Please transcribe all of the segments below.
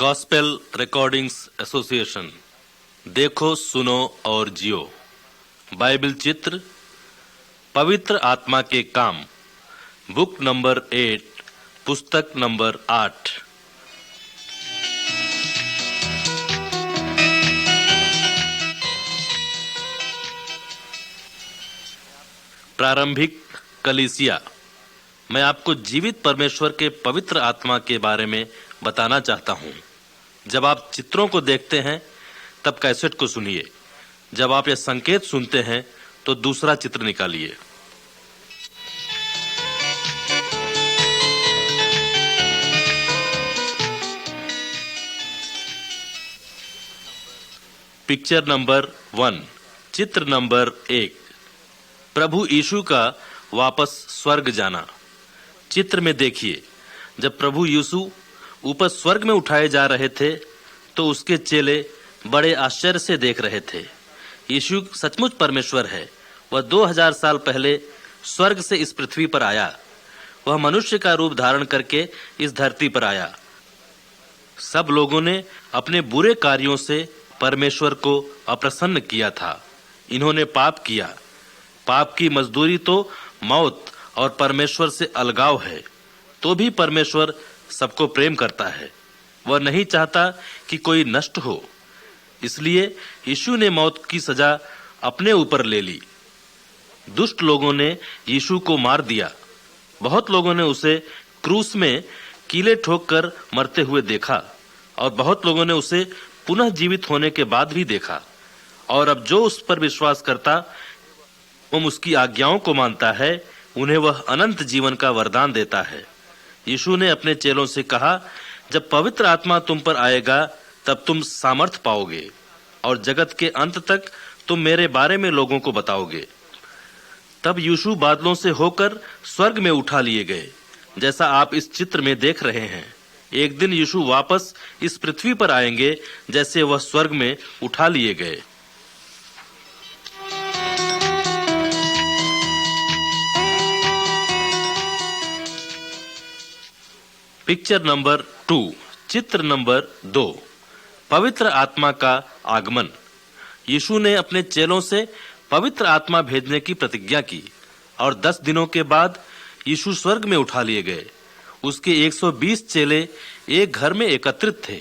Gospel recordings association देखो सुनो और जियो। बाइबल चित्र पवित्र आत्मा के काम, बुक नंबर 8, पुस्तक नंबर 8। प्रारंभिक कलीसिया। मैं आपको जीवित परमेश्वर के पवित्र आत्मा के बारे में बताना चाहता हूं। जब आप चित्रों को देखते हैं तब कैसेट को सुनिए। जब आप यह संकेत सुनते हैं तो दूसरा चित्र निकालिए। पिक्चर नंबर 1, चित्र नंबर 1। प्रभु यीशु का वापस स्वर्ग जाना। चित्र में देखिए, जब प्रभु यीशु ऊपर स्वर्ग में उठाए जा रहे थे तो उसके चेले बड़े आश्चर्य से देख रहे थे। यीशु सचमुच परमेश्वर है। वह 2000 साल पहले स्वर्ग से इस पृथ्वी पर आया। वह मनुष्य का रूप धारण करके इस धरती पर आया। सब लोगों ने अपने बुरे कार्यों से परमेश्वर को अप्रसन्न किया था। इन्होंने पाप किया। पाप की मजदूरी तो मौत और परमेश्वर से अलगाव है। तो भी परमेश्वर सबको प्रेम करता है। वह नहीं चाहता कि कोई नष्ट हो। इसलिए यीशु ने मौत की सजा अपने ऊपर ले ली। दुष्ट लोगों ने यीशु को मार दिया। बहुत लोगों ने उसे क्रूस में कीले ठोक कर मरते हुए देखा और बहुत लोगों ने उसे पुनः जीवित होने के बाद भी देखा। और अब जो उस पर विश्वास करता एवं उसकी आज्ञाओं को मानता है, उन्हें वह अनंत जीवन का वरदान देता है। यीशु ने अपने चेलों से कहा, जब पवित्र आत्मा तुम पर आएगा तब तुम सामर्थ पाओगे और जगत के अंत तक तुम मेरे बारे में लोगों को बताओगे। तब यीशु बादलों से होकर स्वर्ग में उठा लिए गए, जैसा आप इस चित्र में देख रहे हैं। एक दिन यीशु वापस इस पृथ्वी पर आएंगे जैसे वह स्वर्ग में उठा लिए गए। पिक्चर नंबर 2, चित्र नंबर 2। पवित्र आत्मा का आगमन। यीशु ने अपने चेलों से पवित्र आत्मा भेजने की प्रतिज्ञा की और 10 दिनों के बाद यीशु स्वर्ग में उठा लिए गए। उसके 120 चेले एक घर में एकत्रित थे।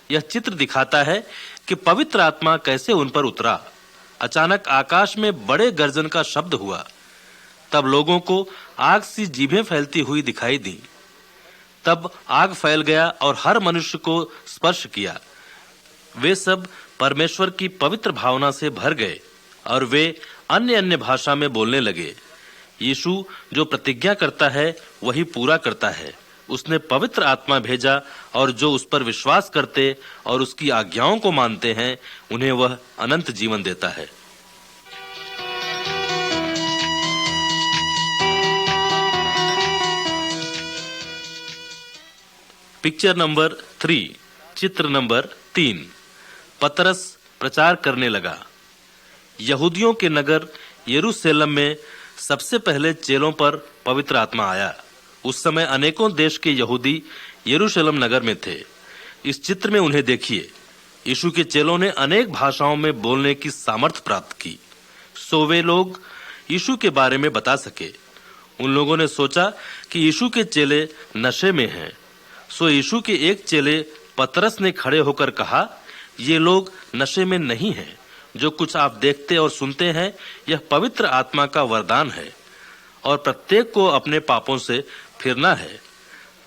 यह चित्र दिखाता है कि पवित्र आत्मा कैसे उन पर उतरा। अचानक आकाश में बड़े गर्जन का शब्द हुआ। तब लोगों को आग सी जीभें फैलती हुई दिखाई दी। तब आग फैल गया और हर मनुष्य को स्पर्श किया। वे सब परमेश्वर की पवित्र भावना से भर गए और वे अन्य अन्य भाषा में बोलने लगे। यीशु जो प्रतिज्ञा करता है वही पूरा करता है। उसने पवित्र आत्मा भेजा और जो उस पर विश्वास करते और उसकी आज्ञाओं को मानते हैं, उन्हें वह अनंत जीवन देता है। पिक्चर नंबर 3, चित्र नंबर 3। पतरस प्रचार करने लगा। यहूदियों के नगर यरूशलेम में सबसे पहले चेलों पर पवित्र आत्मा आया। उस समय अनेकों देश के यहूदी यरूशलेम नगर में थे। इस चित्र में उन्हें देखिए। यीशु के चेलों ने अनेक भाषाओं में बोलने की सामर्थ्य प्राप्त की, सो वे लोग यीशु के बारे में बता सके। उन लोगों ने सोचा कि यीशु के चेले नशे में हैं। सो यीशु के एक चेले पतरस ने खड़े होकर कहा, ये लोग नशे में नहीं हैं। जो कुछ आप देखते और सुनते हैं, यह पवित्र आत्मा का वरदान है और प्रत्येक को अपने पापों से फिरना है।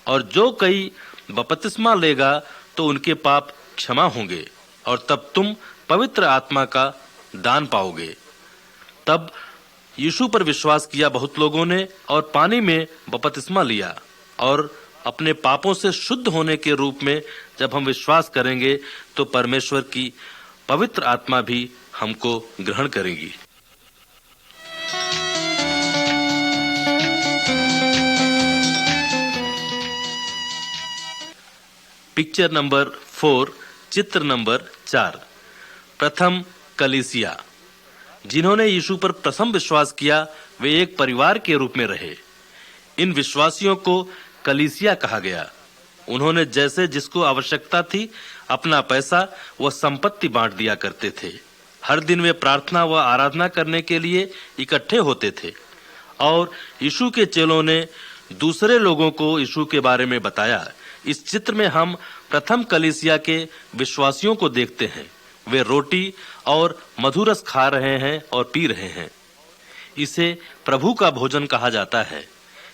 और जो कोई बपतिस्मा लेगा तो उनके पाप क्षमा होंगे और तब तुम पवित्र आत्मा का दान पाओगे। तब यीशु पर विश्वास किया बहुत लोगों ने और पानी में बपतिस्मा लिया। और अपने पापों से शुद्ध होने के रूप में जब हम विश्वास करेंगे तो परमेश्वर की पवित्र आत्मा भी हमको ग्रहण करेगी। पिक्चर नंबर 4, चित्र नंबर 4। प्रथम कलीसिया। जिन्होंने यीशु पर प्रथम विश्वास किया वे एक परिवार के रूप में रहे। इन विश्वासियों को कलीसिया कहा गया। उन्होंने जैसे जिसको आवश्यकता थी अपना पैसा व संपत्ति बांट दिया करते थे। हर दिन वे प्रार्थना व आराधना करने के लिए इकट्ठे होते थे और यीशु के चेलों ने दूसरे लोगों को यीशु के बारे में बताया। इस चित्र में हम प्रथम कलीसिया के विश्वासियों को देखते हैं। वे रोटी और मधुरस खा रहे हैं और पी रहे हैं। इसे प्रभु का भोजन कहा जाता है।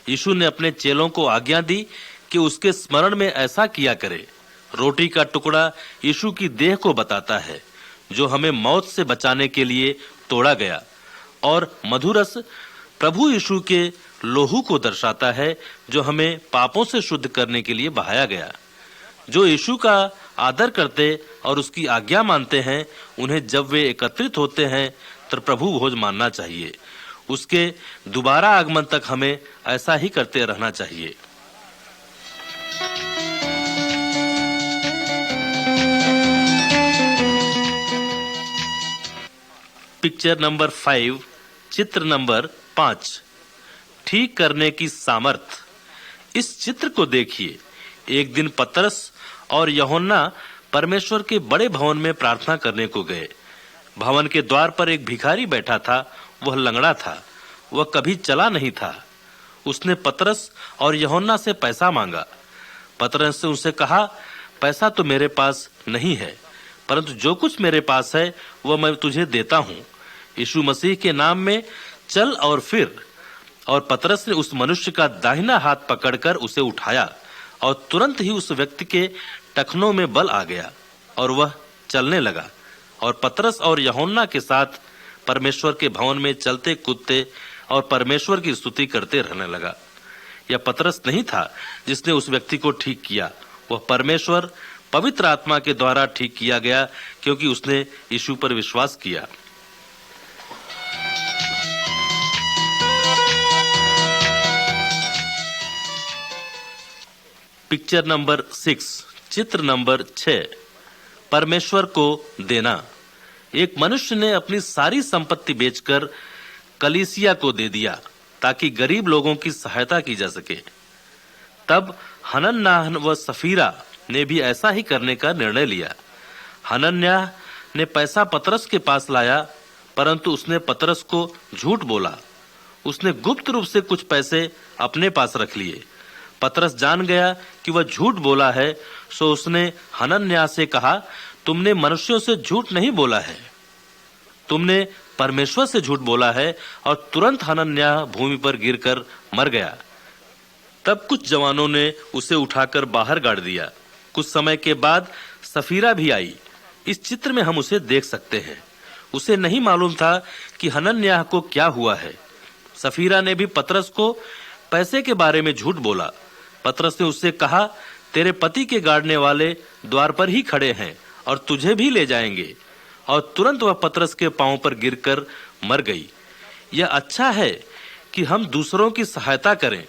यीशु ने अपने चेलों को आज्ञा दी कि उसके स्मरण में ऐसा किया करे। रोटी का टुकड़ा यीशु की देह को बताता है जो हमें मौत से बचाने के लिए तोड़ा गया, और मधुरस प्रभु यीशु के लोहू को दर्शाता है जो हमें पापों से शुद्ध करने के लिए बहाया गया। जो यीशु का आदर करते और उसकी आज्ञा मानते हैं, उन्हें जब वे एकत्रित होते हैं तो प्रभु भोज मानना चाहिए। उसके दोबारा आगमन तक हमें ऐसा ही करते रहना चाहिए। पिक्चर नंबर 5, चित्र नंबर 5, ठीक करने की सामर्थ। इस चित्र को देखिए। एक दिन पतरस और यूहन्ना परमेश्वर के बड़े भवन में प्रार्थना करने को गए। भवन के द्वार पर एक भिखारी बैठा था। वह लंगड़ा था, वह कभी चला नहीं था। उसने पतरस और यूहन्ना से पैसा मांगा। पतरस ने उनसे कहा, पैसा तो मेरे पास नहीं है, परंतु जो कुछ मेरे पास है वह मैं तुझे देता हूँ। यीशु मसीह के नाम में चल और फिर। और पतरस ने उस मनुष्य का दाहिना हाथ पकड़कर उसे उठाया और तुरंत ही उस व्यक्ति के टखनों में बल आ गया और वह चलने लगा। और पतरस और यूहन्ना के साथ परमेश्वर के भवन में चलते कूदते और परमेश्वर की स्तुति करते रहने लगा। यह पतरस नहीं था जिसने उस व्यक्ति को ठीक किया, वह परमेश्वर पवित्र आत्मा के द्वारा ठीक किया गया, क्योंकि उसने यीशु पर विश्वास किया। पिक्चर नंबर 6, चित्र नंबर 6, परमेश्वर को देना। एक मनुष्य ने अपनी सारी संपत्ति बेचकर कलीसिया को दे दिया ताकि गरीब लोगों की सहायता की जा सके। तब हनन्याह व सफीरा ने भी ऐसा ही करने का निर्णय लिया। हनन्याह ने पैसा पतरस के पास लाया, परंतु उसने पतरस को झूठ बोला। उसने गुप्त रूप से कुछ पैसे अपने पास रख लिए। पतरस जान गया कि वह झूठ बोला है, सो उसने हनन्याह से कहा, तुमने मनुष्यों से झूठ नहीं बोला है, तुमने परमेश्वर से झूठ बोला है। और तुरंत हनन्याह भूमि पर गिरकर मर गया। तब कुछ जवानों ने उसे उठाकर बाहर गाड़ दिया। कुछ समय के बाद सफीरा भी आई। इस चित्र में हम उसे देख सकते हैं। उसे नहीं मालूम था कि हनन्याह को क्या हुआ है। सफीरा ने भी पतरस को पैसे के बारे में झूठ बोला। पतरस ने उससे कहा, तेरे पति के गाड़ने वाले द्वार पर ही खड़े हैं और तुझे भी ले जाएंगे। और तुरंत वह पतरस के पांव पर गिरकर मर गई। यह अच्छा है कि हम दूसरों की सहायता करें,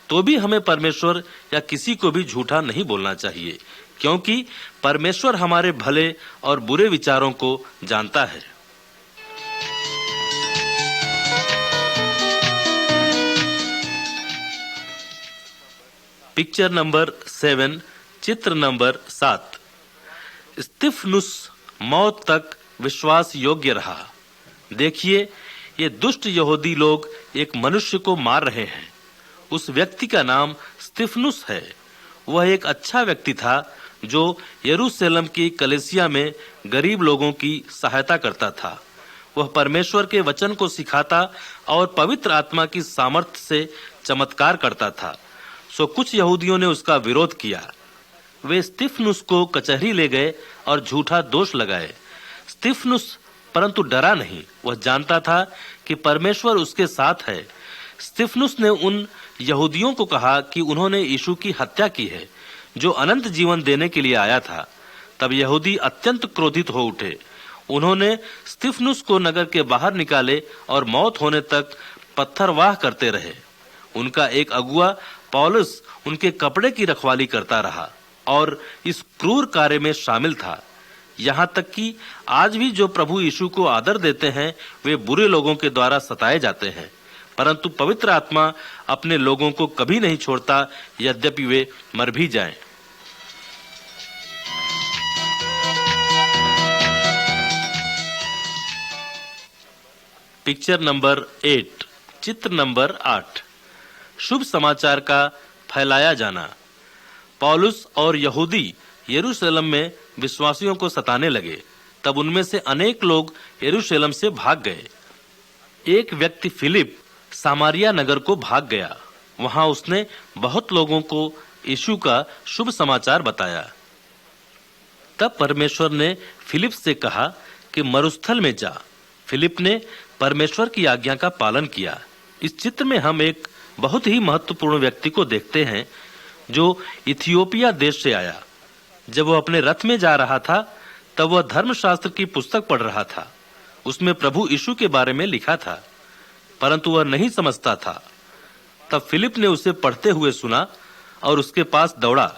तो भी हमें परमेश्वर या किसी को भी झूठा नहीं बोलना चाहिए, क्योंकि परमेश्वर हमारे भले और बुरे विचारों को जानता है। पिक्चर नंबर 7, चित्र नंबर 7, स्तिफनुस मौत तक विश्वास योग्य रहा। देखिए, ये दुष्ट यहूदी लोग एक मनुष्य को मार रहे हैं। उस व्यक्ति का नाम स्तिफनुस है। वह एक अच्छा व्यक्ति था जो यरूशलेम की कलीसिया में गरीब लोगों की सहायता करता था। वह परमेश्वर के वचन को सिखाता और पवित्र आत्मा की सामर्थ्य से चमत्कार करता था। सो कुछ यहूदियों ने उसका विरोध किया। वे स्तिफनुस को कचहरी ले गए और झूठा दोष लगाए। स्तिफनुस परंतु डरा नहीं। वह जानता था कि परमेश्वर उसके साथ है। स्तिफनुस ने उन यहूदियों को कहा कि उन्होंने यीशु की हत्या की है, जो अनंत जीवन देने के लिए आया था। तब यहूदी अत्यंत क्रोधित हो उठे। उन्होंने स्तिफनुस को नगर के बाहर निकाले और मौत होने तक पत्थरवाह करते रहे। उनका एक अगुआ पौलुस उनके कपड़े की रखवाली करता रहा और इस क्रूर कार्य में शामिल था। यहाँ तक कि आज भी जो प्रभु यीशु को आदर देते हैं, वे बुरे लोगों के द्वारा सताए जाते हैं, परंतु पवित्र आत्मा अपने लोगों को कभी नहीं छोड़ता, यद्यपि वे मर भी जाएं। पिक्चर नंबर 8, चित्र नंबर 8। शुभ समाचार का फैलाया जाना। पौलुस और यहूदी यरूशलेम में विश्वासियों को सताने लगे। तब उनमें से अनेक लोग यरूशलेम से भाग गए। एक व्यक्ति फिलिप सामारिया नगर को भाग गया। वहां उसने बहुत लोगों को यीशु का शुभ समाचार बताया। तब परमेश्वर ने फिलिप से कहा कि मरुस्थल में जा। फिलिप ने परमेश्वर की आज्ञा का पालन किया। इस चित्र में हम एक बहुत ही महत्वपूर्ण व्यक्ति को देखते हैं जो इथियोपिया देश से आया। जब वह अपने रथ में जा रहा था तब वह धर्मशास्त्र की पुस्तक पढ़ रहा था। उसमें प्रभु यीशु के बारे में लिखा था, परंतु वह नहीं समझता था। तब फिलिप ने उसे पढ़ते हुए सुना और उसके पास दौड़ा।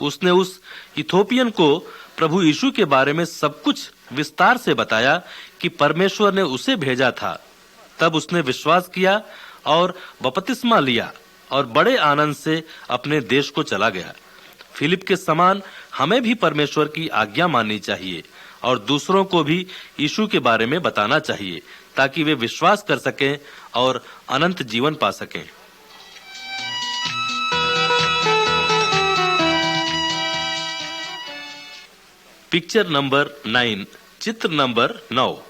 उसने उस इथियोपियन को प्रभु यीशु के बारे में सब कुछ विस्तार से बताया कि परमेश्वर ने उसे भेजा था। तब उसने विश्वास किया और बपतिस्मा लिया और बड़े आनंद से अपने देश को चला गया। फिलिप के समान हमें भी परमेश्वर की आज्ञा माननी चाहिए और दूसरों को भी यीशु के बारे में बताना चाहिए ताकि वे विश्वास कर सकें और अनंत जीवन पा सकें। पिक्चर नंबर 9, चित्र नंबर 9।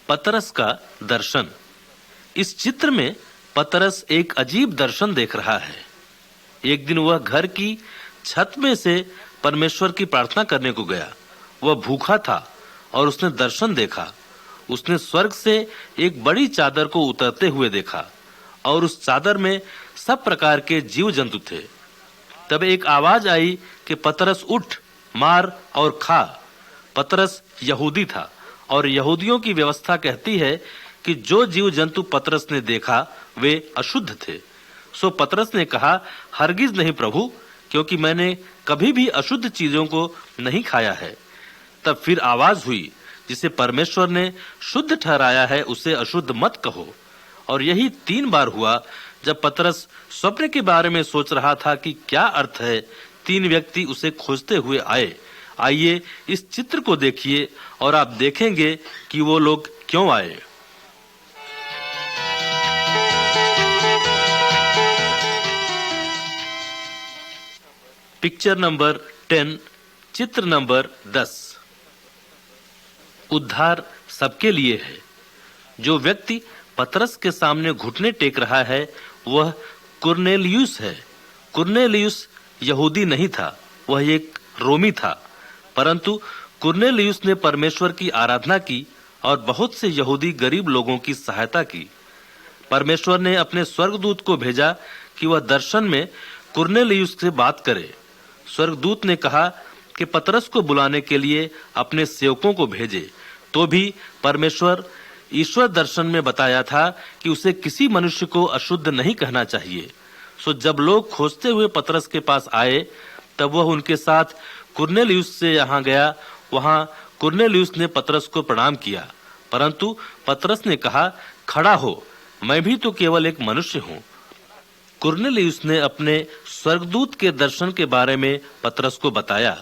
पतरस का दर्शन। इस चित्र में पतरस एक अजीब दर्शन देख रहा है। एक दिन वह घर की छत में से परमेश्वर की प्रार्थना करने को गया। वह भूखा था और उसने दर्शन देखा। उसने स्वर्ग से एक बड़ी चादर को उतरते हुए देखा और उस चादर में सब प्रकार के जीव जंतु थे। तब एक आवाज आई कि पतरस उठ, मार और खा। पतरस यहूदी था और यहूदियों की व्यवस्था कहती है कि जो जीव जंतु पतरस ने देखा वे अशुद्ध थे। सो पतरस ने कहा, हरगिज नहीं प्रभु, क्योंकि मैंने कभी भी अशुद्ध चीजों को नहीं खाया है। तब फिर आवाज हुई, जिसे परमेश्वर ने शुद्ध ठहराया है उसे अशुद्ध मत कहो। और यही 3 बार हुआ। जब पतरस स्वप्न के बारे में सोच रहा था कि क्या अर्थ है, 3 व्यक्ति उसे खोजते हुए आए। आइए इस चित्र को देखिए और आप देखेंगे कि वो लोग क्यों आए। पिक्चर नंबर 10, चित्र नंबर 10। उद्धार सबके लिए है। जो व्यक्ति पतरस के सामने घुटने टेक रहा है वह कुरनेलियुस है। कुरनेलियुस यहूदी नहीं था, वह एक रोमी था। परंतु कुरनेलियुस ने परमेश्वर की आराधना की और बहुत से यहूदी गरीब लोगों की सहायता की। परमेश्वर ने अपने स्वर्गदूत को भेजा कि वह दर्शन में कुरनेलियुस से बात करे। स्वर्गदूत ने कहा कि पतरस को बुलाने के लिए अपने सेवकों को भेजे। तो भी परमेश्वर ईश्वर दर्शन में बताया था कि उसे किसी मनुष्य को अशुद्ध नहीं कहना चाहिए। सो जब लोग खोजते हुए पतरस के पास आए तब वह उनके साथ कुरनेलियुस से यहाँ गया। वहां कुरनेलियुस ने पतरस को प्रणाम किया, परंतु पतरस ने कहा, खड़ा हो, मैं भी तो केवल एक मनुष्य हूँ। कुरनेलियुस ने अपने स्वर्गदूत के दर्शन के बारे में पतरस को बताया।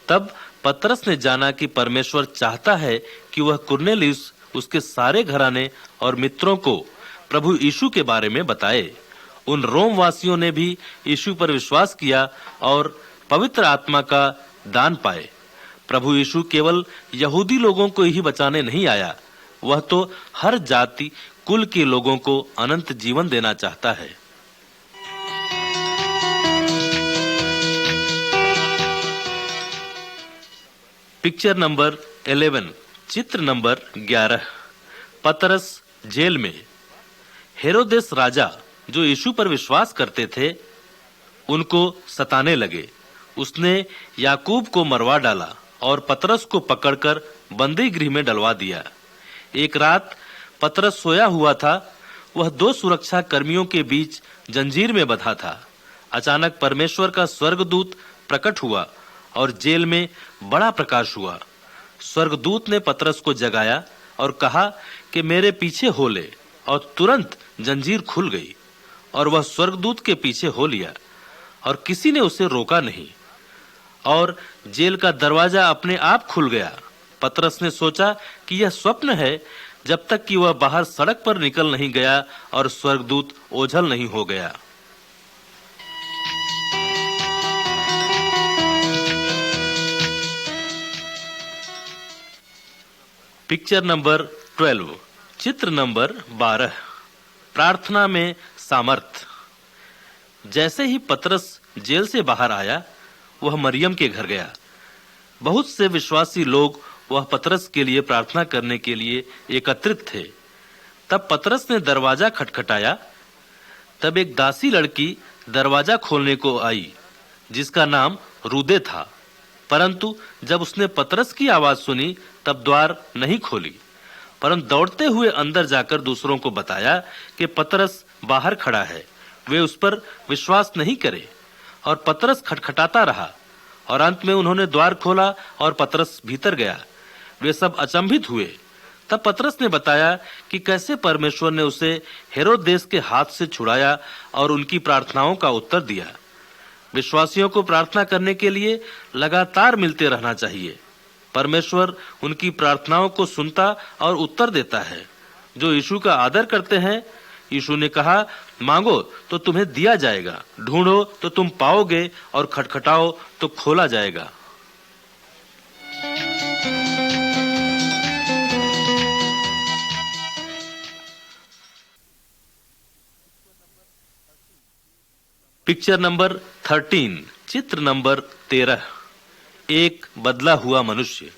तब पतरस ने जाना कि परमेश्वर चाहता है कि वह कुरनेलियुस उसके सारे घराने और मित्रों को प्रभु यीशु के बारे में बताए। उन रोम वासियों ने भी यीशु पर विश्वास किया और पवित्र आत्मा का दान पाए। प्रभु यीशु केवल यहूदी लोगों को ही बचाने नहीं आया, वह तो हर जाति कुल के लोगों को अनंत जीवन देना चाहता है। पिक्चर नंबर 11, चित्र नंबर 11। पतरस जेल में। हेरोदेस राजा जो यीशु पर विश्वास करते थे उनको सताने लगे। उसने याकूब को मरवा डाला और पतरस को पकड़कर बंदी गृह में डलवा दिया। एक रात पतरस सोया हुआ था। वह 2 सुरक्षा कर्मियों के बीच जंजीर में बंधा था। अचानक परमेश्वर का स्वर्गदूत प्रकट हुआ और जेल में बड़ा प्रकाश हुआ। स्वर्गदूत ने पतरस को जगाया और कहा कि मेरे पीछे हो ले, और तुरंत जंजीर खुल गई और वह स्वर्गदूत के पीछे हो लिया और किसी ने उसे रोका नहीं और जेल का दरवाजा अपने आप खुल गया। पतरस ने सोचा कि यह स्वप्न है, जब तक कि वह बाहर सड़क पर निकल नहीं गया और स्वर्गदूत ओझल नहीं हो गया। पिक्चर नंबर 12, चित्र नंबर 12, प्रार्थना में सामर्थ। जैसे ही पतरस जेल से बाहर आया, वह मरियम के घर गया। बहुत से विश्वासी लोग वह पतरस के लिए प्रार्थना करने के लिए एकत्रित थे। तब पतरस ने दरवाजा खटखटाया। तब एक दासी लड़की दरवाजा खोलने को आई, जिसका नाम रूदे था। परंतु जब उसने पतरस की आवाज सुनी, तब द्वार नहीं खोली, परंतु दौड़ते हुए अंदर जाकर दूसरों को बताया कि पतरस बाहर खड़ा है। वे उस पर विश्वास नहीं करे और पतरस खटखटाता रहा, और अंत में उन्होंने द्वार खोला और पतरस भीतर गया। वे सब अचंभित हुए। तब पतरस ने बताया कि कैसे परमेश्वर ने उसे हेरोदेस के हाथ से छुड़ाया और उनकी प्रार्थनाओं का उत्तर दिया। विश्वासियों को प्रार्थना करने के लिए लगातार मिलते रहना चाहिए। परमेश्वर उनकी प्रार्थनाओं को सुनता और उत्तर देता है। जो यीशु का आदर करते हैं, यीशु ने कहा, मांगो तो तुम्हें दिया जाएगा, ढूंढो तो तुम पाओगे, और खटखटाओ तो खोला जाएगा। पिक्चर नंबर 13, चित्र नंबर 13, एक बदला हुआ मनुष्य।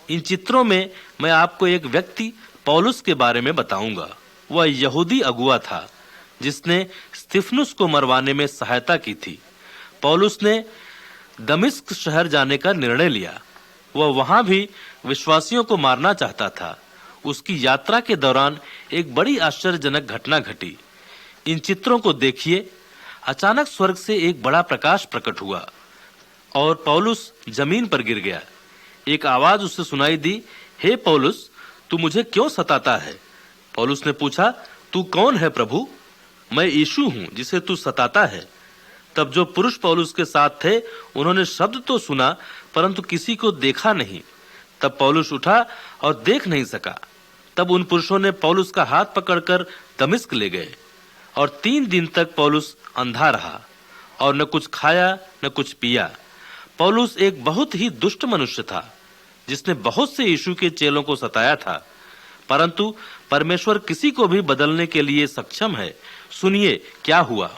इन चित्रों में मैं आपको एक व्यक्ति पौलुस के बारे में बताऊंगा। वह यहूदी अगुआ था, जिसने स्तिफनुस को मरवाने में सहायता की थी। पौलुस ने दमिश्क शहर जाने का निर्णय लिया। वह वहां भी विश्वासियों को मारना चाहता था। उसकी यात्रा के दौरान एक बड़ी आश्चर्यजनक घटना घटी। इन चित्रों को देखिए। अचानक स्वर्ग से एक बड़ा प्रकाश प्रकट हुआ और पौलुस जमीन पर गिर गया। एक आवाज उससे सुनाई दी, हे पौलुस, तू मुझे क्यों सताता है? पौलुस ने पूछा, तू कौन है प्रभु? मैं यीशु हूं, जिसे तू सताता है। तब जो पुरुष पौलुस के साथ थे, उन्होंने शब्द तो सुना, परंतु किसी को देखा नहीं। तब पौलुस उठा और देख नहीं सका। तब उन पुरुषों ने पौलुस का हाथ पकड़कर दमिश्क ले गए, और 3 दिन तक पौलुस अंधा रहा और न कुछ खाया न कुछ पिया। पौलुस एक बहुत ही दुष्ट मनुष्य था, जिसने बहुत से यीशु के चेलों को सताया था, परंतु परमेश्वर किसी को भी बदलने के लिए सक्षम है। सुनिए क्या हुआ।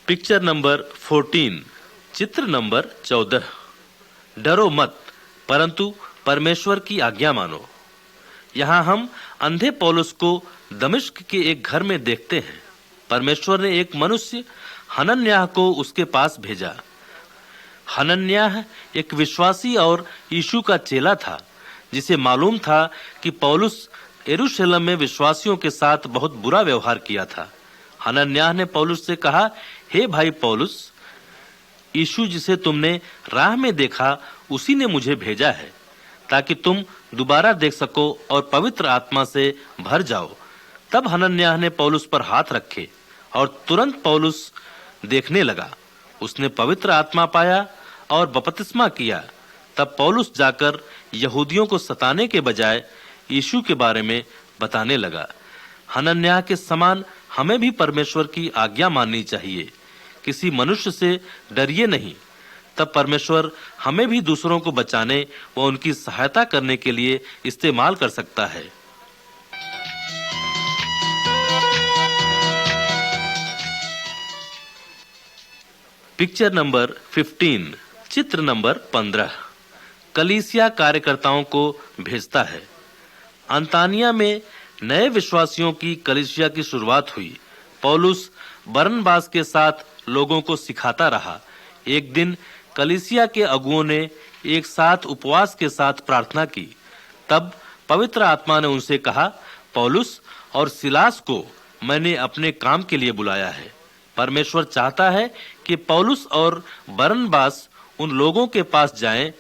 पिक्चर नंबर 14, चित्र नंबर 14, डरो मत, परंतु परमेश्वर की आज्ञा मानो। यहाँ हम अंधे पौलुस को दमिश्क के एक घर में देखते हैं। परमेश्वर ने एक मनुष्य हनन्याह को उसके पास भेजा। हनन्याह एक विश्वासी और यीशु का चेला था, जिसे मालूम था कि पौलुस यरूशलेम में विश्वासियों के साथ बहुत बुरा व्यवहार किया था। हनन्याह ने पौलुस से कहा, हे भाई पौलुस, यीशु जिसे तुमने राह में देखा, उसी ने मुझे भेजा है, ताकि तुम दोबारा देख सको और पवित्र आत्मा से भर जाओ। तब हनन्याह ने पौलुस पर हाथ रखे और तुरंत पौलुस देखने लगा। उसने पवित्र आत्मा पाया और बपतिस्मा किया। तब पौलुस जाकर यहूदियों को सताने के बजाय यीशु के बारे में बताने लगा। हनन्याह के समान हमें भी परमेश्वर की आज्ञा माननी चाहिए। किसी मनुष्य से डरिए नहीं। तब परमेश्वर हमें भी दूसरों को बचाने व उनकी सहायता करने के लिए इस्तेमाल कर सकता है। पिक्चर नंबर 15, चित्र नंबर 15, कलीसिया कार्यकर्ताओं को भेजता है। अंतानिया में नए विश्वासियों की कलीसिया की शुरुआत हुई। पौलुस बरनबास के साथ लोगों को सिखाता रहा। एक दिन कलीसिया के अगुओं ने एक साथ उपवास के साथ प्रार्थना की। तब पवित्र आत्मा ने उनसे कहा, पौलुस और सिलास को मैंने अपने काम के लिए बुलाया है। परमेश्वर चाहता है कि पौलुस और बरनबास उन लोगों के पास जाएं,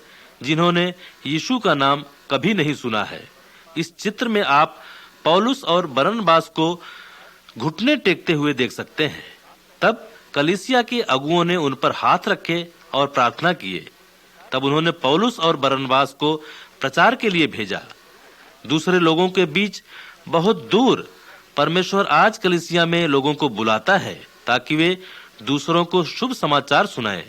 जिन्होंने यीशु का नाम कभी नहीं सुना है। इस चित्र में आप पौलुस और बरनबास को घुटने टेकते हुए देख सकते हैं। तब कलीसिया के अगुओं ने उन पर हाथ रखे और प्रार्थना किए। तब उन्होंने पौलुस और बरनबास को प्रचार के लिए भेजा। दूसरे लोगों के बीच बहुत दूर परमेश्वर आज कलीसिया में लोगों को बुलाता है ताकि वे दूसरों को शुभ समाचार सुनाएं।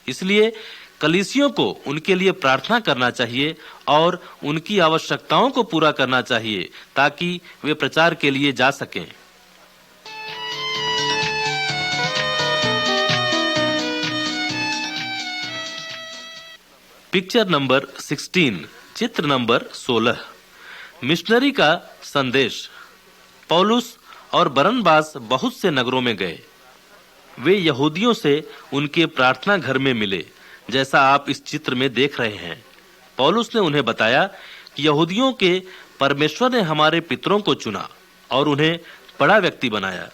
इसलिए कलीसियों को उनके लिए प्रार्थना करना चाहिए और उनकी आवश्यकताओं को पूरा करना चाहिए ताकि वे प्रचार के लिए जा सकें। पिक्चर नंबर 16, चित्र नंबर 16, मिशनरी का संदेश। पौलुस और बरनबास बहुत से नगरों में गए। वे यहूदियों से उनके प्रार्थना घर में मिले, जैसा आप इस चित्र में देख रहे हैं। पौलुस ने उन्हें बताया कि यहूदियों के परमेश्वर ने हमारे पितरों को चुना और उन्हें बड़ा व्यक्ति बनाया।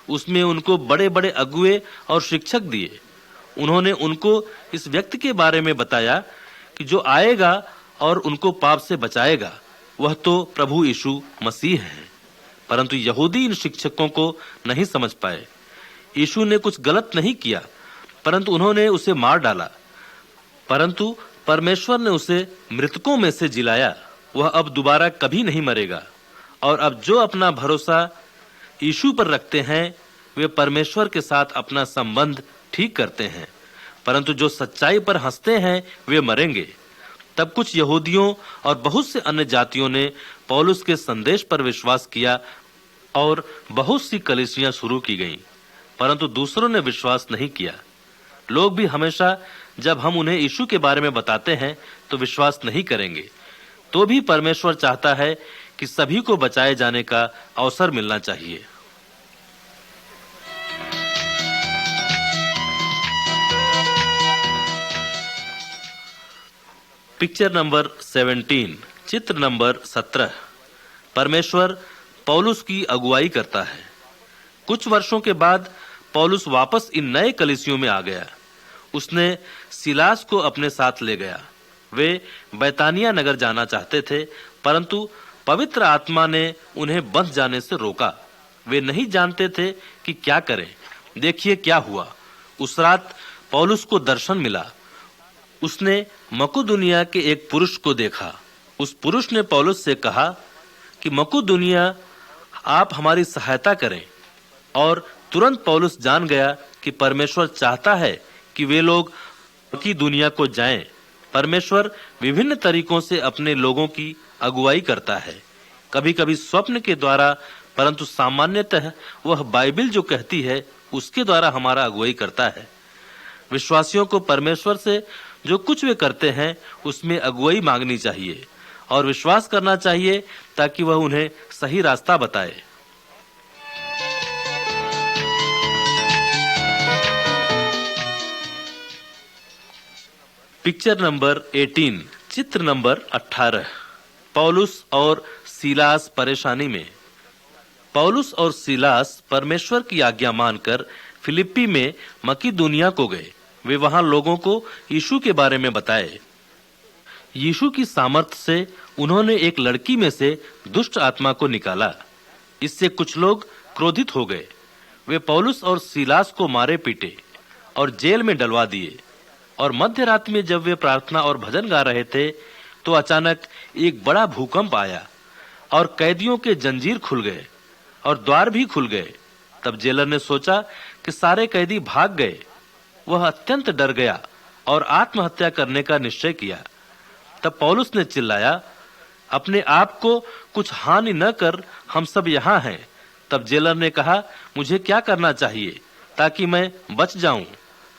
उसमें उनको बड़े बड़े अगुए और शिक्षक दिए। उन्होंने उनको इस व्यक्ति के बारे में बताया कि जो आएगा और उनको पाप से बचाएगा, वह तो प्रभु यीशु मसीह है। परंतु यहूदी इन शिक्षकों को नहीं समझ पाए। यीशु ने कुछ गलत नहीं किया, परंतु उन्होंने उसे मार डाला। परंतु परमेश्वर ने उसे मृतकों में से जिलाया। वह अब दोबारा कभी नहीं मरेगा। और अब जो अपना भरोसा यीशु पर रखते हैं, वे परमेश्वर के साथ अपना संबंध ठीक करते हैं। परंतु जो सच्चाई पर हंसते हैं, वे मरेंगे। तब कुछ यहूदियों और बहुत से अन्य जातियों ने पौलुस के संदेश पर विश्वास किया और बहुत सी कलीसियां शुरू की गईं। परंतु दूसरों ने विश्वास नहीं किया। लोग भी हमेशा जब हम उन्हें यीशु के बारे में बताते हैं तो विश्वास नहीं करेंगे। तो भी परमेश्वर चाहता है कि सभी को बचाए जाने का अवसर मिलना चाहिए। पिक्चर नंबर 17, चित्र नंबर 17, परमेश्वर पौलुस की अगुवाई करता है। कुछ वर्षों के बाद पौलुस वापस इन नए कलीसियों में आ गया। उसने सिलास को अपने साथ ले गया। वे बैतानिया नगर जाना चाहते थे, परंतु पवित्र आत्मा ने उन्हें बंध जाने से रोका। वे नहीं जानते थे कि क्या करें। देखिए क्या हुआ। उस रात पौलुस को दर्शन मिला। उसने मकुदुनिया के एक पुरुष को देखा। उस पुरुष ने पौलुस से कहा कि मकुदुनिया, आप हमारी सहायता करें। और तुरंत पौलुस जान गया कि परमेश्वर चाहता है कि वे लोग मकुदुनिया को जाएं। परमेश्वर विभिन्न तरीकों से अपने लोगों की अगुवाई करता है, कभी कभी स्वप्न के द्वारा, परंतु सामान्यतः वह बाइबल जो कहती है उसके द्वारा हमारा अगुवाई करता है। विश्वासियों को परमेश्वर से जो कुछ वे करते हैं उसमें अगुवाई मांगनी चाहिए और विश्वास करना चाहिए ताकि वह उन्हें सही रास्ता बताए। पिक्चर नंबर 18, चित्र नंबर 18, पौलुस और सीलास परेशानी में। पौलुस और सीलास परमेश्वर की आज्ञा मानकर फिलिप्पी में मकिदुनिया को गए। वे वहां लोगों को यीशु के बारे में बताए। यीशु की सामर्थ से उन्होंने एक लड़की में से दुष्ट आत्मा को निकाला। इससे कुछ लोग क्रोधित हो गए। वे पौलुस और सीलास को मारे पीटे और जेल में डलवा दिए। और मध्य रात में जब वे प्रार्थना और भजन गा रहे थे तो अचानक एक बड़ा भूकंप आया और कैदियों के जंजीर खुल गए और द्वार भी खुल गए। तब जेलर ने सोचा कि सारे कैदी भाग गए। वह अत्यंत डर गया और आत्महत्या करने का निश्चय किया। तब पौलुस ने चिल्लाया, अपने आप को कुछ हानि न कर, हम सब यहाँ हैं। तब जेलर ने कहा, मुझे क्या करना चाहिए ताकि मैं बच जाऊं?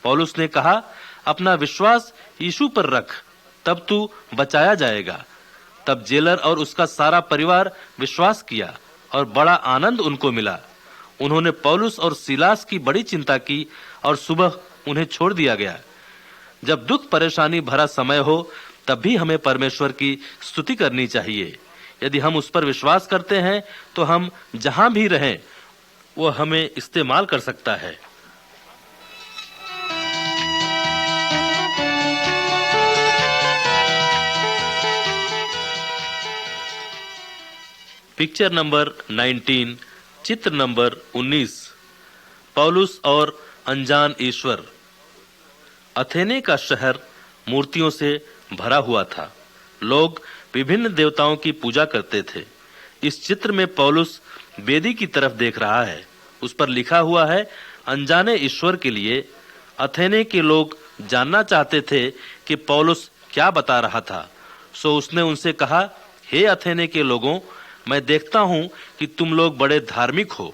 पौलुस ने कहा, अपना विश्वास यीशु पर रख, तब तू बचाया जाएगा। तब जेलर और उसका सारा परिवार विश्वास किया और बड़ा आनंद उनको मिला। उन्होंने पौलुस और सीलास की बड़ी चिंता की और सुबह उन्हें छोड़ दिया गया। जब दुख परेशानी भरा समय हो तब भी हमें परमेश्वर की स्तुति करनी चाहिए। यदि हम उस पर विश्वास करते हैं तो हम जहां भी रहें वो हमें इस्तेमाल कर सकता है। पिक्चर नंबर 19, चित्र नंबर 19, पौलुस और अनजान ईश्वर। अथेने का शहर मूर्तियों से भरा हुआ था। लोग विभिन्न देवताओं की पूजा करते थे। इस चित्र में पौलुस वेदी की तरफ देख रहा है। उस पर लिखा हुआ है, अनजाने ईश्वर के लिए। अथेने के लोग जानना चाहते थे कि पौलुस क्या बता रहा था, सो उसने उनसे कहा, हे अथेने के लोगों, मैं देखता हूं कि तुम लोग बड़े धार्मिक हो।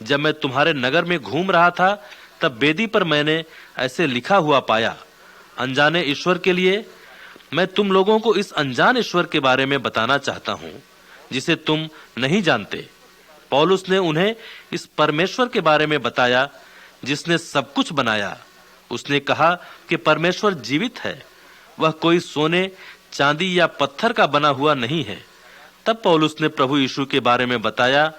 जब मैं तुम्हारे नगर में घूम रहा था, तब वेदी पर मैंने ऐसे लिखा हुआ पाया, अनजाने ईश्वर के लिए। मैं तुम लोगों को इस अनजान ईश्वर के बारे में बताना चाहता हूं, जिसे तुम नहीं जानते। पौलुस ने उन्हें इस परमेश्वर के बारे में बताया जिसने सब कुछ बनाया। उसने कहा कि परमेश्वर जीवित है, वह कोई सोने, चांदी या पत्थर का बना हुआ नहीं है। तब पौलुस ने प्रभु यीशु के बारे में बताया,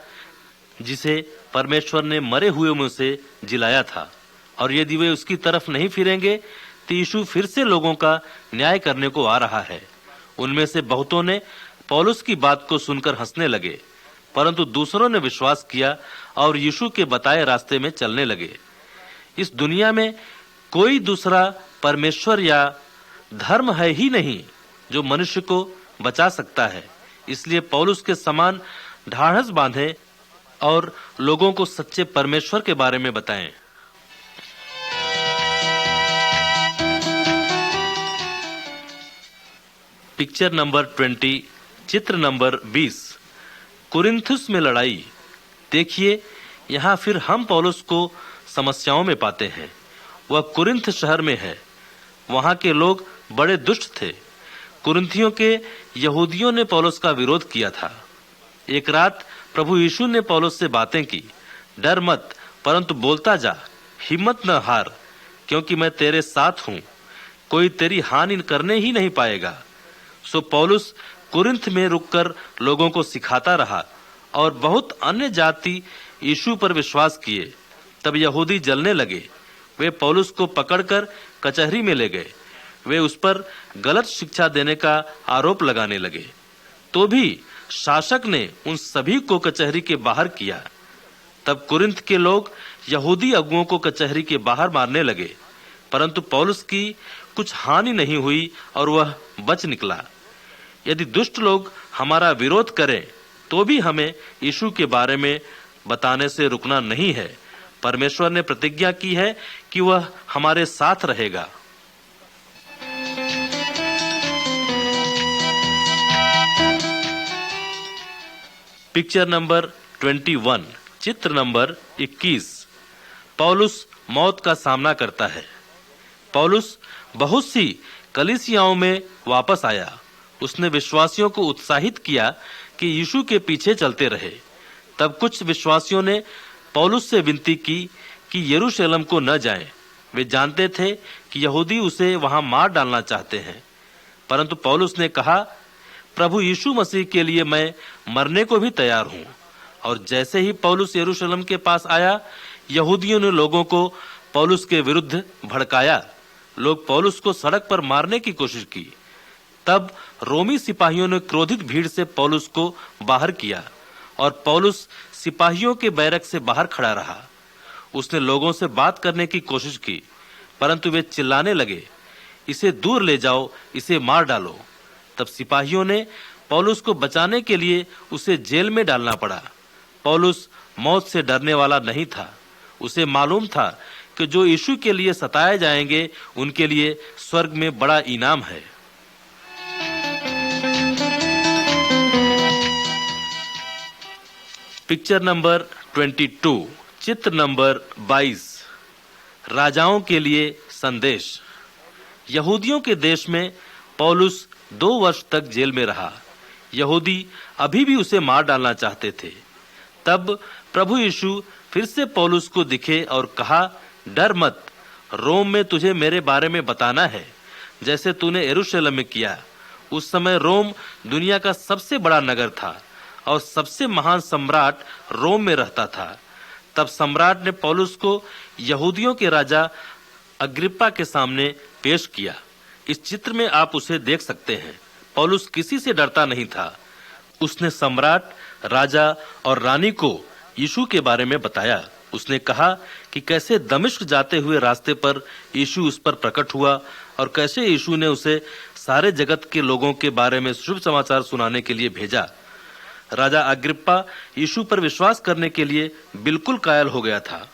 जिसे परमेश्वर ने मरे हुए में से जिलाया था, और यदि वे उसकी तरफ नहीं फिरेंगे तो यीशु फिर से लोगों का न्याय करने को आ रहा है। उनमें से बहुतों ने पौलुस की बात को सुनकर हंसने लगे, परंतु दूसरों ने विश्वास किया और यीशु के बताए रास्ते में चलने लगे। इस दुनिया में कोई दूसरा परमेश्वर या धर्म है ही नहीं जो मनुष्य को बचा सकता है। इसलिए पौलुस के समान ढाढ़स बांधें और लोगों को सच्चे परमेश्वर के बारे में बताएं। पिक्चर नंबर 20, चित्र नंबर 20, कुरिन्थुस में लड़ाई। देखिए, यहाँ फिर हम पौलुस को समस्याओं में पाते हैं। वह कुरिन्थ शहर में है। वहां के लोग बड़े दुष्ट थे। कुरिन्थियों के यहूदियों ने पौलुस का विरोध किया था। एक रात प्रभु यीशु ने पौलुस से बातें की, डर मत, परंतु बोलता जा, हिम्मत न हार, क्योंकि मैं तेरे साथ हूं, कोई तेरी हानि करने ही नहीं पाएगा। सो पौलुस कुरिन्थ में रुककर लोगों को सिखाता रहा और बहुत अन्य जाति यीशु पर विश्वास किए। तब यहूदी जलने लगे। वे पौलुस को पकड़कर कचहरी में ले गए। वे उस पर गलत शिक्षा देने का आरोप लगाने लगे। तो भी शासक ने उन सभी को कचहरी के बाहर किया। तब कुरिन्थ के लोग यहूदी अगुओं को कचहरी के बाहर मारने लगे, परंतु पौलुस की कुछ हानि नहीं हुई और वह बच निकला। यदि दुष्ट लोग हमारा विरोध करें तो भी हमें यीशु के बारे में बताने से रुकना नहीं है। परमेश्वर ने प्रतिज्ञा की है कि वह हमारे साथ रहेगा। पिक्चर नंबर 21, चित्र नंबर 21, पौलुस मौत का सामना करता है। पौलुस बहुत सी कलीसियाओं में वापस आया। उसने विश्वासियों को उत्साहित किया कि यीशु के पीछे चलते रहे। तब कुछ विश्वासियों ने पौलुस से विनती की कि यरूशलेम को न जाएं। वे जानते थे कि यहूदी उसे वहां मार डालना चाहते हैं, परंतु पौलुस ने कहा, प्रभु यीशु मसीह के लिए मैं मरने को भी तैयार हूं। और जैसे ही पौलुस यरूशलेम के पास आया, यहूदियों ने लोगों को पौलुस के विरुद्ध भड़काया। लोग पौलुस को सड़क पर मारने की कोशिश की। तब रोमी सिपाहियों ने क्रोधित भीड़ से पौलुस को बाहर किया और पौलुस सिपाहियों के बैरक से बाहर खड़ा रहा। उसने लोगों से बात करने की कोशिश की, परंतु वे चिल्लाने लगे, इसे दूर ले जाओ, इसे मार डालो। तब सिपाहियों ने पौलुस को बचाने के लिए उसे जेल में डालना पड़ा। पौलुस मौत से डरने वाला नहीं था। उसे मालूम था कि जो यीशु के लिए सताए जाएंगे, उनके लिए स्वर्ग में बड़ा इनाम है। पिक्चर नंबर 22, चित्र नंबर 22, राजाओं के लिए संदेश। यहूदियों के देश में पौलुस 2 वर्ष तक जेल में रहा। यहूदी अभी भी उसे मार डालना चाहते थे। तब प्रभु यीशु फिर से पौलुस को दिखे और कहा, डर मत, रोम में तुझे मेरे बारे में बताना है, जैसे तूने यरूशलेम में किया। उस समय रोम दुनिया का सबसे बड़ा नगर था और सबसे महान सम्राट रोम में रहता था। तब सम्राट ने पौलुस को यहूदियों के राजा अग्रिप्पा के सामने पेश किया। इस चित्र में आप उसे देख सकते हैं। पौलुस किसी से डरता नहीं था। उसने सम्राट, राजा और रानी को यीशु के बारे में बताया। उसने कहा कि कैसे दमिश्क जाते हुए रास्ते पर यीशु उस पर प्रकट हुआ और कैसे यीशु ने उसे सारे जगत के लोगों के बारे में शुभ समाचार सुनाने के लिए भेजा। राजा अग्रिप्पा यीशु पर विश्वास करने के लिए बिल्कुल कायल हो गया था।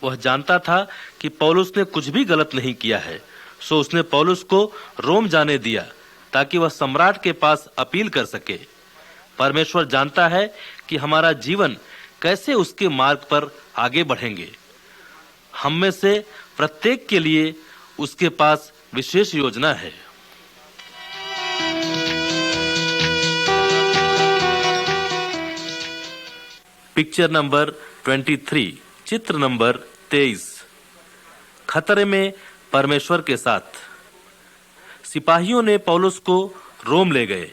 वह जानता था कि पौलुस ने कुछ भी गलत नहीं किया है, सो उसने पौलुस को रोम जाने दिया ताकि वह सम्राट के पास अपील कर सके। परमेश्वर जानता है कि हमारा जीवन कैसे उसके मार्ग पर आगे बढ़ेंगे। हम में से प्रत्येक के लिए उसके पास विशेष योजना है। पिक्चर नंबर 23, चित्र नंबर 23। खतरे में परमेश्वर के साथ। सिपाहियों ने पौलुस को रोम ले गए।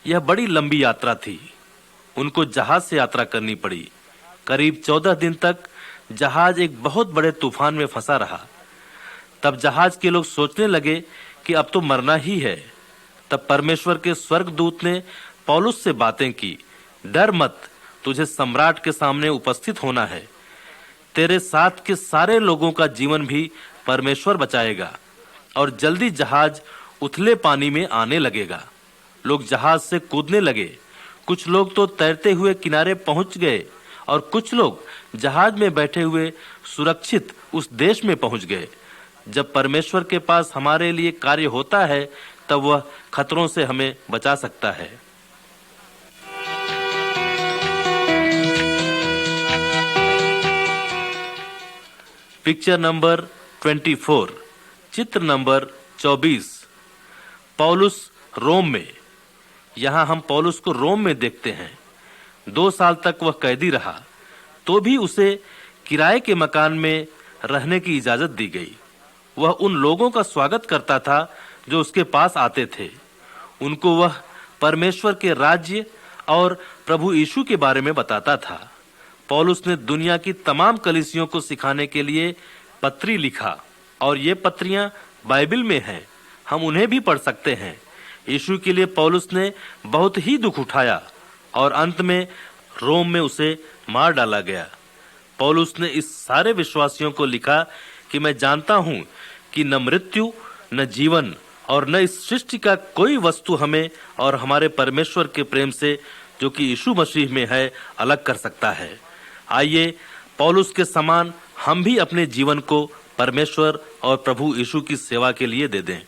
यह बड़ी लंबी यात्रा थी। उनको जहाज से यात्रा करनी पड़ी। करीब 14 दिन तक जहाज एक बहुत बड़े तूफान में फंसा रहा। तब जहाज के लोग सोचने लगे कि अब तो मरना ही है। तब परमेश्वर के स्वर्गदूत ने पौलुस से बातें की, डर मत, तुझे सम्राट के सामने उपस्थित होना है। तेरे साथ के सारे लोगों का जीवन भी परमेश्वर बचाएगा। और जल्दी जहाज उथले पानी में आने लगेगा। लोग जहाज से कूदने लगे। कुछ लोग तो तैरते हुए किनारे पहुंच गए और कुछ लोग जहाज में बैठे हुए सुरक्षित उस देश में पहुंच गए। जब परमेश्वर के पास हमारे लिए कार्य होता है तब वह खतरों से हमें बचा सकता है। पिक्चर नंबर 24, चित्र नंबर 24। पौलुस रोम में। यहाँ हम पौलुस को रोम में देखते हैं। 2 साल तक वह कैदी रहा, तो भी उसे किराए के मकान में रहने की इजाजत दी गई। वह उन लोगों का स्वागत करता था जो उसके पास आते थे। उनको वह परमेश्वर के राज्य और प्रभु यीशु के बारे में बताता था। पौलुस ने दुनिया की तमाम कलीसियों को सिखाने के लिए पत्री लिखा और ये पत्रियां बाइबल में हैं। हम उन्हें भी पढ़ सकते हैं। यीशु के लिए पौलुस ने बहुत ही दुख उठाया और अंत में रोम में उसे मार डाला गया। पौलुस ने इस सारे विश्वासियों को लिखा कि मैं जानता हूं कि न मृत्यु, न जीवन और न इस सृष्टि का कोई वस्तु हमें और हमारे परमेश्वर के प्रेम से जो कि यीशु मसीह में है अलग कर सकता है। आइए पौलुस के समान हम भी अपने जीवन को परमेश्वर और प्रभु यीशु की सेवा के लिए दे दें।